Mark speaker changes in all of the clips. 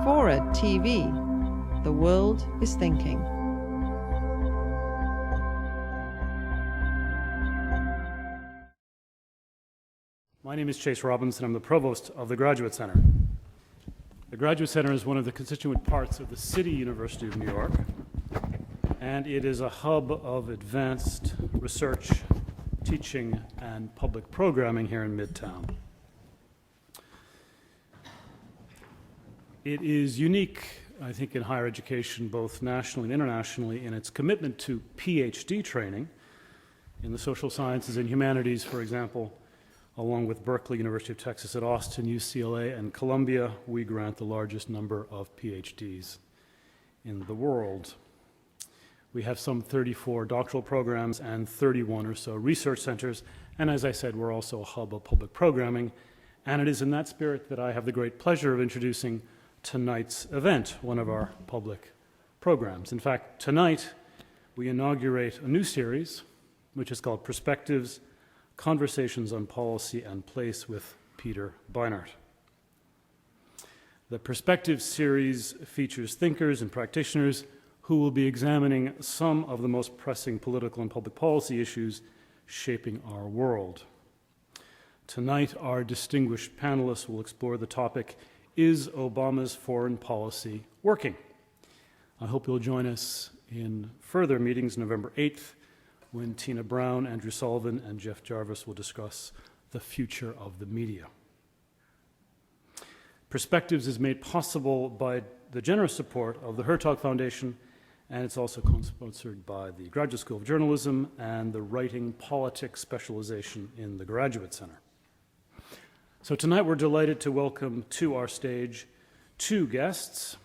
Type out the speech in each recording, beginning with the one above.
Speaker 1: Forward TV. The world is thinking.
Speaker 2: My name is Chase Robinson. I'm the provost of the Graduate Center. The Graduate Center is one of the constituent parts of the City University of New York, and it is a hub of advanced research, teaching, and public programming here in Midtown. It is unique, I think, in higher education, both nationally and internationally, in its commitment to PhD training in the social sciences and humanities, for example. Along with Berkeley, University of Texas at Austin, UCLA, and Columbia, we grant the largest number of PhDs in the world. We have some 34 doctoral programs and 31 or so research centers, and as I said, we're also a hub of public programming, and it is in that spirit that I have the great pleasure of introducing tonight's event, one of our public programs. In fact, tonight we inaugurate a new series, which is called Perspectives, Conversations on Policy and Place with Peter Beinart. The Perspectives series features thinkers and practitioners who will be examining some of the most pressing political and public policy issues shaping our world. Tonight, our distinguished panelists will explore the topic, Is Obama's Foreign Policy Working? I hope you'll join us in further meetings November 8th, when Tina Brown, Andrew Sullivan, and Jeff Jarvis will discuss the future of the media. Perspectives is made possible by the generous support of the Hertog Foundation, and it's also co-sponsored by the Graduate School of Journalism and the Writing Politics specialization in the Graduate Center. So tonight we're delighted to welcome to our stage two guests.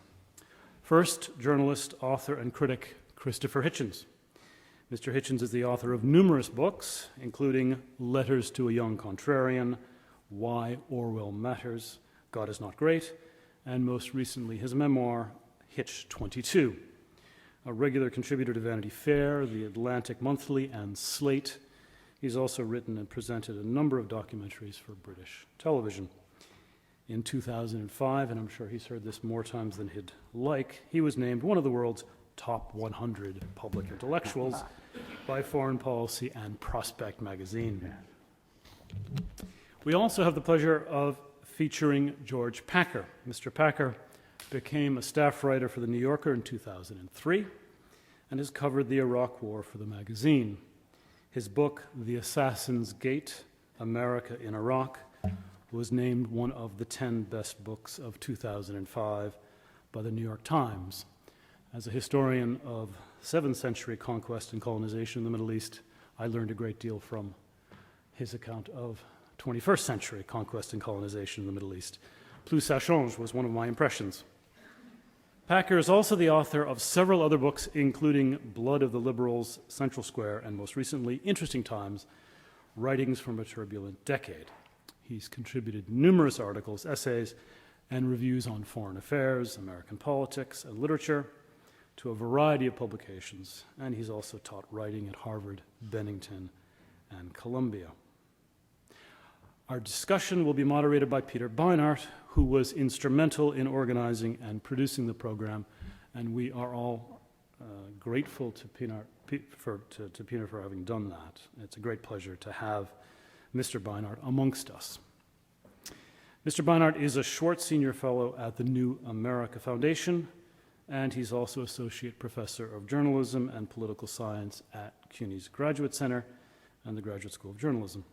Speaker 2: First, journalist, author, and critic Christopher Hitchens. Mr. Hitchens is the author of numerous books, including Letters to a Young Contrarian, Why Orwell Matters, God is Not Great, and most recently his memoir, Hitch 22. A regular contributor to Vanity Fair, The Atlantic Monthly, and Slate. He's also written and presented a number of documentaries for British television. In 2005, and I'm sure he's heard this more times than he'd like, he was named one of the world's top 100 public intellectuals by Foreign Policy and Prospect magazine. We also have the pleasure of featuring George Packer. Mr. Packer became a staff writer for The New Yorker in 2003 and has covered the Iraq War for the magazine. His book, The Assassin's Gate, America in Iraq, was named one of the 10 best books of 2005 by the New York Times. As a historian of 7th century conquest and colonization in the Middle East, I learned a great deal from his account of 21st century conquest and colonization in the Middle East. Plus ça change was one of my impressions. Packer is also the author of several other books, including Blood of the Liberals, Central Square, and most recently, Interesting Times, Writings from a Turbulent Decade. He's contributed numerous articles, essays, and reviews on foreign affairs, American politics, and literature, to a variety of publications, and he's also taught writing at Harvard, Bennington, and Columbia. Our discussion will be moderated by Peter Beinart, who was instrumental in organizing and producing the program, and we are all grateful to Peter for having done that. It's a great pleasure to have Mr. Beinart amongst us. Mr. Beinart is a Schwartz Senior Fellow at the New America Foundation, and he's also Associate Professor of Journalism and Political Science at CUNY's Graduate Center and the Graduate School of Journalism.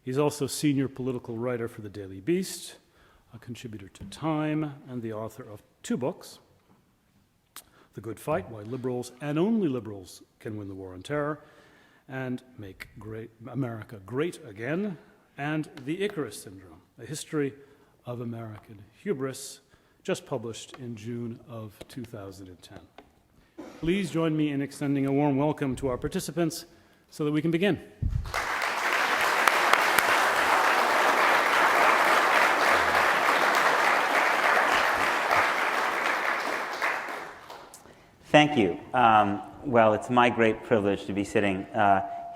Speaker 2: He's also Senior Political Writer for the Daily Beast, a contributor to Time, and the author of two books, The Good Fight, Why Liberals and Only Liberals Can Win the War on Terror, and Make America Great Again, and The Icarus Syndrome, a history of American hubris, just published in June of 2010. Please join me in extending a warm welcome to our participants so that we can begin.
Speaker 3: Thank you. Well, it's my great privilege to be sitting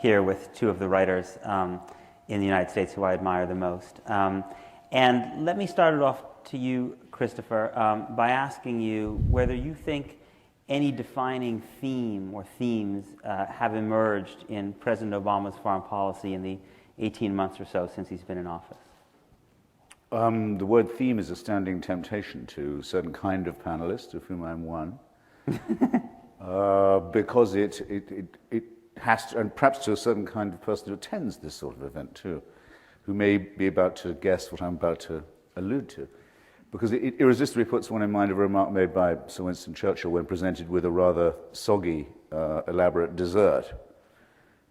Speaker 3: here with two of the writers in the United States who I admire the most. And let me start it off to you, Christopher, by asking you whether you think any defining theme or themes have emerged in President Obama's foreign policy in the 18 months or so since he's been in office.
Speaker 4: The word theme is a standing temptation to a certain kind of panelist, of whom I'm one, because it has to, and perhaps to a certain kind of person who attends this sort of event too, who may be about to guess what I'm about to allude to. Because it irresistibly puts one in mind of a remark made by Sir Winston Churchill when presented with a rather soggy, elaborate dessert,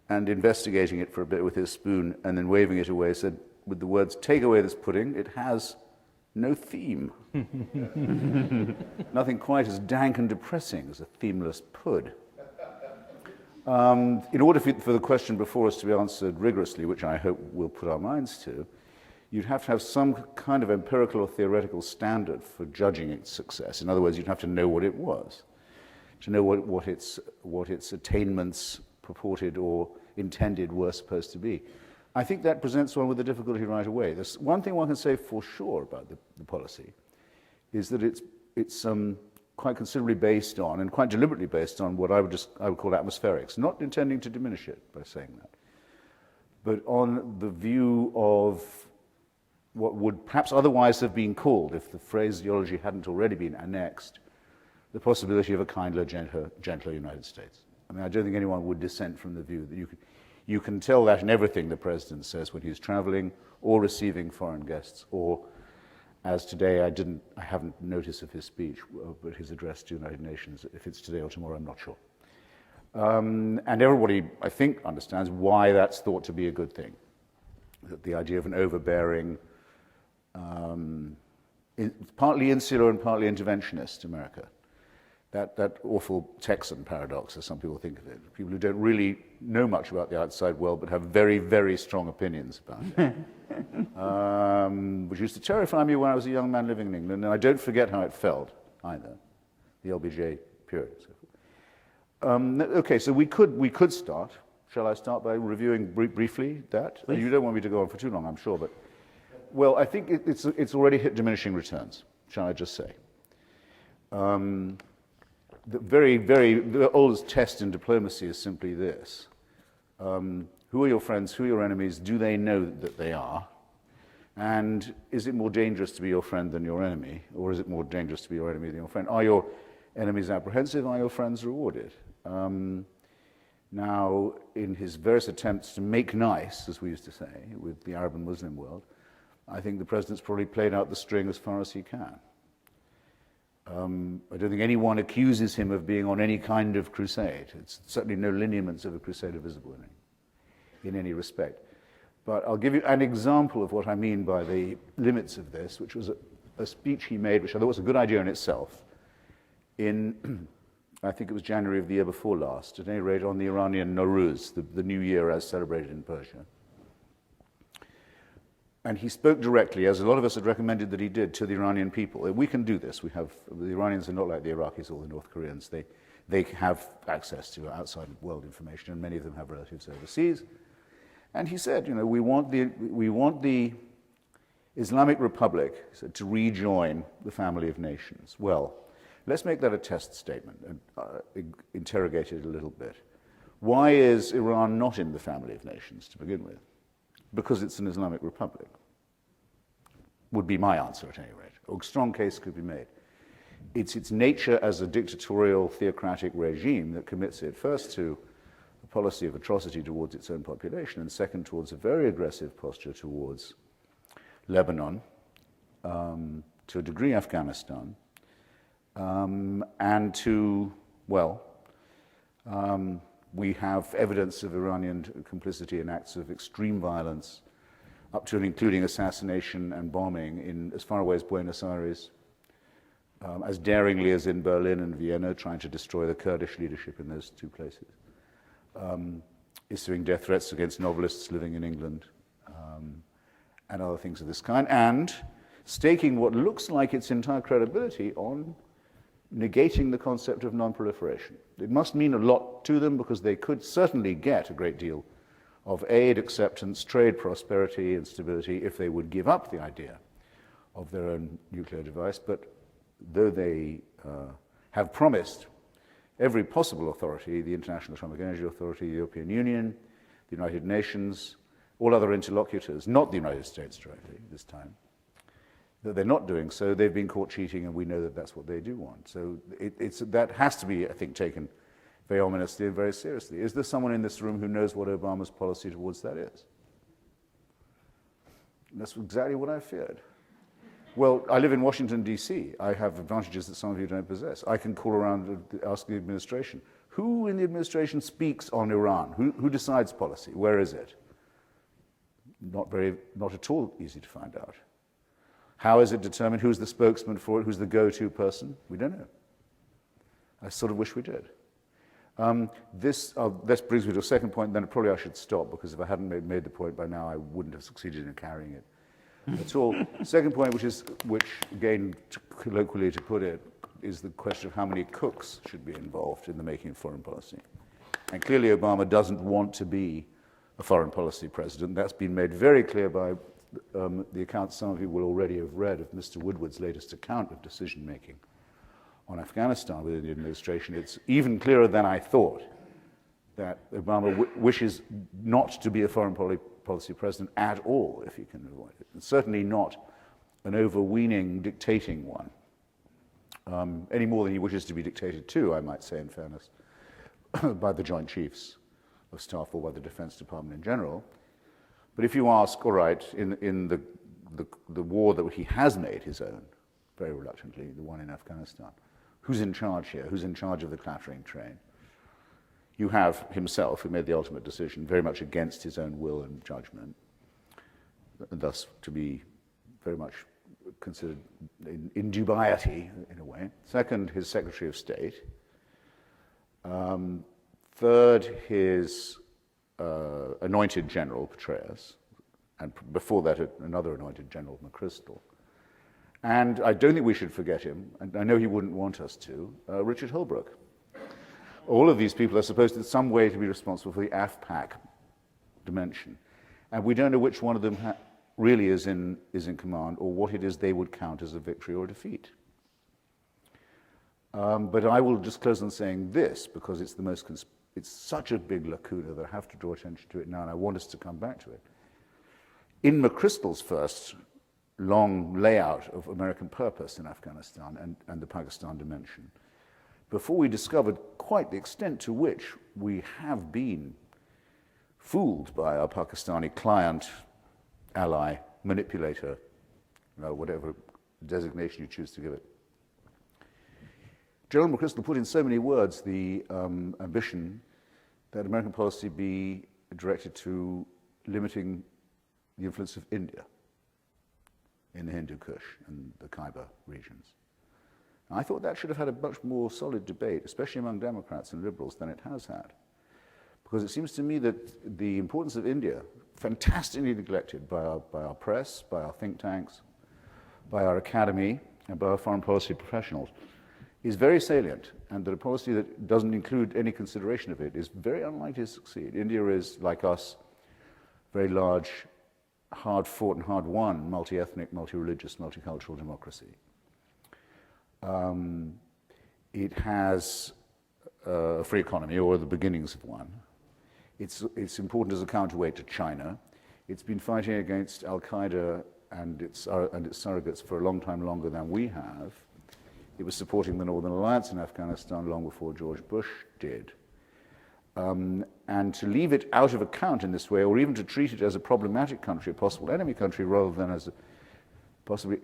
Speaker 4: and investigating it for a bit with his spoon and then waving it away, said, with the words, "Take away this pudding, it has no theme." Nothing quite as dank and depressing as a themeless pud. In order for the question before us to be answered rigorously, which I hope we'll put our minds to, you'd have to have some kind of empirical or theoretical standard for judging its success. In other words, you'd have to know what it was, to know what its attainments purported or intended were supposed to be. I think that presents one with a difficulty right away. There's one thing one can say for sure about the policy, is that it's quite considerably based on, and quite deliberately based on, what I would call atmospherics, not intending to diminish it by saying that, but on the view of what would perhaps otherwise have been called, if the phraseology hadn't already been annexed, the possibility of a kindler, gentler United States. I mean, I don't think anyone would dissent from the view that you can tell that in everything the president says when he's traveling or receiving foreign guests, or as today, I haven't notice of his speech, but his address to the United Nations. If it's today or tomorrow, I'm not sure. And everybody, I think, understands why that's thought to be a good thing. That the idea of an overbearing, partly insular and partly interventionist America, that awful Texan paradox, as some people think of it. People who don't really know much about the outside world but have very, very strong opinions about it. Which used to terrify me when I was a young man living in England, and I don't forget how it felt either, the LBJ period. Okay, so we could start. Shall I start by reviewing briefly that?
Speaker 3: Please.
Speaker 4: You don't want me to go on for too long, I'm sure, but well, I think it's already hit diminishing returns. Shall I just say? The oldest test in diplomacy is simply this. Who are your friends? Who are your enemies? Do they know that they are? And is it more dangerous to be your friend than your enemy? Or is it more dangerous to be your enemy than your friend? Are your enemies apprehensive? Are your friends rewarded? Now, in his various attempts to make nice, as we used to say, with the Arab and Muslim world, I think the president's probably played out the string as far as he can. I don't think anyone accuses him of being on any kind of crusade. It's certainly no lineaments of a crusade are visible in any respect. But I'll give you an example of what I mean by the limits of this, which was a speech he made, which I thought was a good idea in itself, in, I think it was January of the year before last, at any rate on the Iranian Nowruz, the new year as celebrated in Persia. And he spoke directly, as a lot of us had recommended that he did, to the Iranian people. We can do this. The Iranians are not like the Iraqis or the North Koreans. They have access to outside world information, and many of them have relatives overseas. And he said, we want the Islamic Republic to rejoin the family of nations. Well, let's make that a test statement and interrogate it a little bit. Why is Iran not in the family of nations to begin with? Because it's an Islamic Republic, would be my answer at any rate. A strong case could be made. It's its nature as a dictatorial, theocratic regime that commits it first to a policy of atrocity towards its own population, and second towards a very aggressive posture towards Lebanon, to a degree Afghanistan, and to, we have evidence of Iranian complicity in acts of extreme violence, up to and including assassination and bombing in as far away as Buenos Aires, as daringly as in Berlin and Vienna, trying to destroy the Kurdish leadership in those two places, issuing death threats against novelists living in England, and other things of this kind, and staking what looks like its entire credibility on negating the concept of non-proliferation. It must mean a lot to them because they could certainly get a great deal of aid, acceptance, trade, prosperity, and stability if they would give up the idea of their own nuclear device, but though they have promised every possible authority, the International Atomic Energy Authority, the European Union, the United Nations, all other interlocutors, not the United States directly this time, that they're not doing so, they've been caught cheating, and we know that that's what they do want. So that has to be, I think, taken very ominously and very seriously. Is there someone in this room who knows what Obama's policy towards that is? And that's exactly what I feared. Well, I live in Washington, D.C. I have advantages that some of you don't possess. I can call around and ask the administration, who in the administration speaks on Iran? Who decides policy? Where is it? Not at all easy to find out. How is it determined? Who's the spokesman for it? Who's the go-to person? We don't know. I sort of wish we did. This brings me to a second point, then probably I should stop, because if I hadn't made the point by now, I wouldn't have succeeded in carrying it at all. Second point, which again, colloquially to put it, is the question of how many cooks should be involved in the making of foreign policy. And clearly Obama doesn't want to be a foreign policy president. That's been made very clear by the account some of you will already have read of Mr. Woodward's latest account of decision-making on Afghanistan within the administration. It's even clearer than I thought that Obama wishes not to be a foreign policy president at all, if he can avoid it. And certainly not an overweening, dictating one, any more than he wishes to be dictated to, I might say, in fairness, by the Joint Chiefs of Staff or by the Defense Department in general. But if you ask, all right, in the war that he has made his own, very reluctantly, the one in Afghanistan, who's in charge here? Who's in charge of the clattering train? You have himself, who made the ultimate decision, very much against his own will and judgment, and thus to be very much considered in dubiety, in a way. Second, his Secretary of State. Third, his anointed general, Petraeus, and before that, another anointed general, McChrystal. And I don't think we should forget him, and I know he wouldn't want us to, Richard Holbrooke. All of these people are supposed in some way to be responsible for the AFPAC dimension. And we don't know which one of them really is in command, or what it is they would count as a victory or a defeat. But I will just close on saying this, because it's it's such a big lacuna that I have to draw attention to it now, and I want us to come back to it. In McChrystal's first long layout of American purpose in Afghanistan and the Pakistan dimension, before we discovered quite the extent to which we have been fooled by our Pakistani client, ally, manipulator, whatever designation you choose to give it. General McChrystal put in so many words the ambition that American policy be directed to limiting the influence of India in the Hindu Kush and the Khyber regions. I thought that should have had a much more solid debate, especially among Democrats and liberals, than it has had. Because it seems to me that the importance of India, fantastically neglected by our press, by our think tanks, by our academy, and by our foreign policy professionals, is very salient, and that a policy that doesn't include any consideration of it is very unlikely to succeed. India is, like us, very large, hard-fought and hard-won, multi-ethnic, multi-religious, multicultural democracy. It has a free economy, or the beginnings of one. It's important as a counterweight to China. It's been fighting against Al-Qaeda and its surrogates for a long time longer than we have. It was supporting the Northern Alliance in Afghanistan long before George Bush did. And to leave it out of account in this way, or even to treat it as a problematic country, a possible enemy country, rather than as a possibly,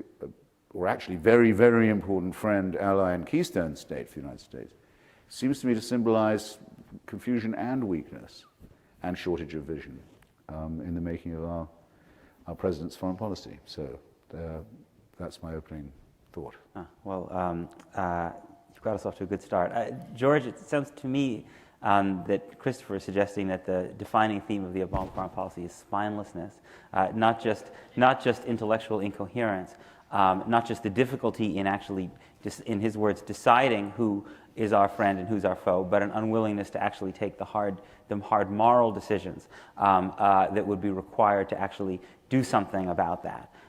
Speaker 4: or actually very, very important friend, ally, and keystone state for the United States, seems to me to symbolize confusion and weakness and shortage of vision in the making of our president's foreign policy. So that's my opening thought.
Speaker 3: You've got us off to a good start. George, it sounds to me that Christopher is suggesting that the defining theme of the Obama foreign policy is spinelessness, not just intellectual incoherence, not just the difficulty in actually, in his words, deciding who is our friend and who's our foe, but an unwillingness to actually take the hard moral decisions that would be required to actually do something about that.